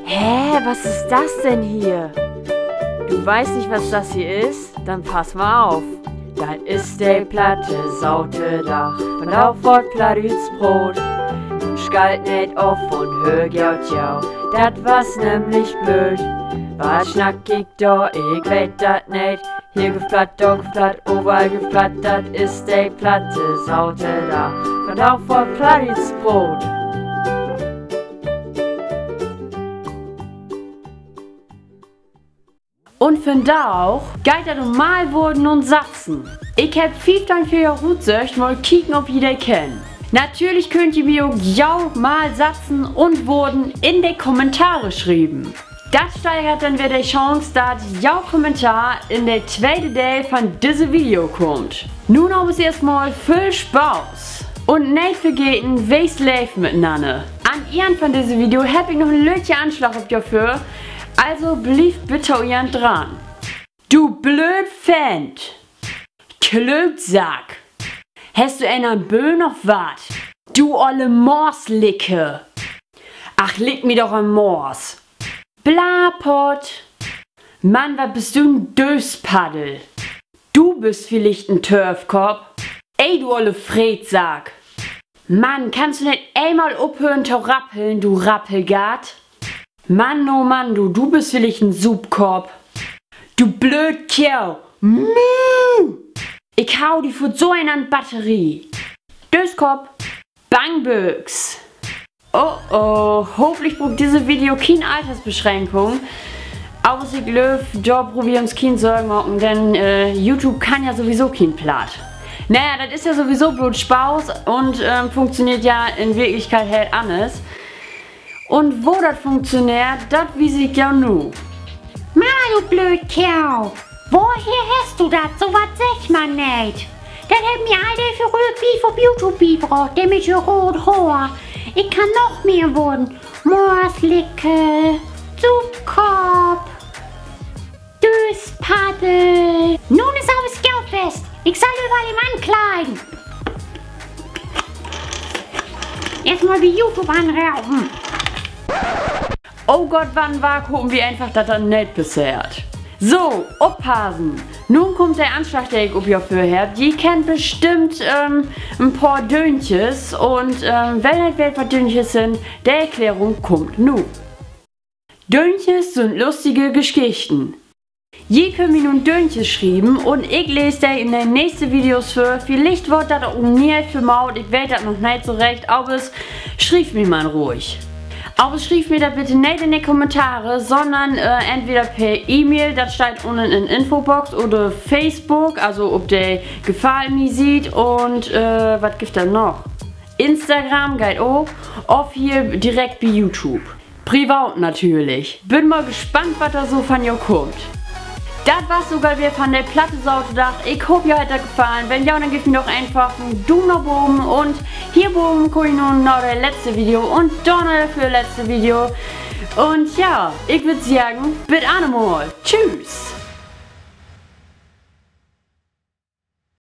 Hä, was ist das denn hier? Du weißt nicht, was das hier ist? Dann pass mal auf. Das ist die Platte Saute Dach, von auf Wort Platüts Brot. Nun schalt nicht auf und hör jau, dat was nämlich blöd. Was schnack ich da, ich weet dat nicht. Hier geflatt, da geflatt, überall geflatt, dat ist die Platte Saute Dach, von auf Wort Platüts Brot. Und von da auch geht es um Malwurden und Satzen. Ich hab viel Dank für ihr Rutsöcht, mal kicken, ob ihr die kennt. Natürlich könnt ihr mir auch mal Satzen und Wurden in die Kommentare schreiben. Das steigert dann wieder die Chance, dass ihr Kommentar in der zweiten Teil von diesem Video kommt. Nun aber erstmal viel Spaß. Und nicht vergessen, wie es läuft miteinander. An Ende von diesem Video habe ich noch einen lötchen Anschlag auf dafür. Also bleibt bitte ihren dran. Du blöd Fend. Klöpsack. Hast du einen Böen auf wat? Du olle Morslicke. Ach, leg mir doch ein Mors. Blapot. Mann, was bist du ein Döspaddel? Du bist vielleicht ein Turfkopf. Ey, du olle Fredsack. Mann, kannst du nicht einmal aufhören zu rappeln, du Rappelgart? Mann, oh Mann, du bist vielleicht ein Subkorb. Du blöd Kerl. Ich hau die für so eine Batterie. Döskopf. Bangböks. Oh, hoffentlich braucht dieses Video keine Altersbeschränkung. Aber ich glaube, da probieren uns keine Sorgen machen, denn YouTube kann ja sowieso kein Platt. Naja, das ist ja sowieso bloß Spaß und funktioniert ja in Wirklichkeit halt anders. Und wo das funktioniert, das weiß ich ja nu. Mama, du blöd Kerl. Woher hast du das? So was sagt man nicht. Das hat mir all der verrückt wie vom YouTube gebracht, der mit dem roten Haar. Ich kann noch mehr wurden. Morslicke, Subkopf, Döspaddel. Nun ist aber das Geldfest. Ich soll überall im ankleiden. Erstmal die YouTube anrauchen. Oh Gott, wann war, gucken wir einfach, dass das nicht passiert. So, aufpassen. Nun kommt der Anschlag, der ich auf ihr für habt. Ihr kennt bestimmt ein paar Dönches und wenn nicht wisst, was Dönches sind, der Erklärung kommt nun. Dönches sind lustige Geschichten. Ihr könnt mir nun Dönches schreiben und ich lese der in den nächsten Videos für. Vielleicht wird das auch nicht für Maut, ich weiß das noch nicht so recht, aber es schreibt mir mal ruhig. Aber schreibt mir das bitte nicht in die Kommentare, sondern entweder per E-Mail, das steht unten in der Infobox, oder Facebook, also ob der gefällt mir sieht und was gibt da noch? Instagram geht auch, auf hier direkt bei YouTube. Privat natürlich. Bin mal gespannt, was da so von ihr kommt. Das war's sogar wieder von der Platte Saute Dach. Ich hoffe, ihr hat das gefallen. Wenn ja, dann gebt mir doch einfach einen Daumen nach oben. Und hier oben gucke ich nun noch das letzte Video und da noch für das letzte Video. Und ja, ich würde sagen, bis einmal. Tschüss.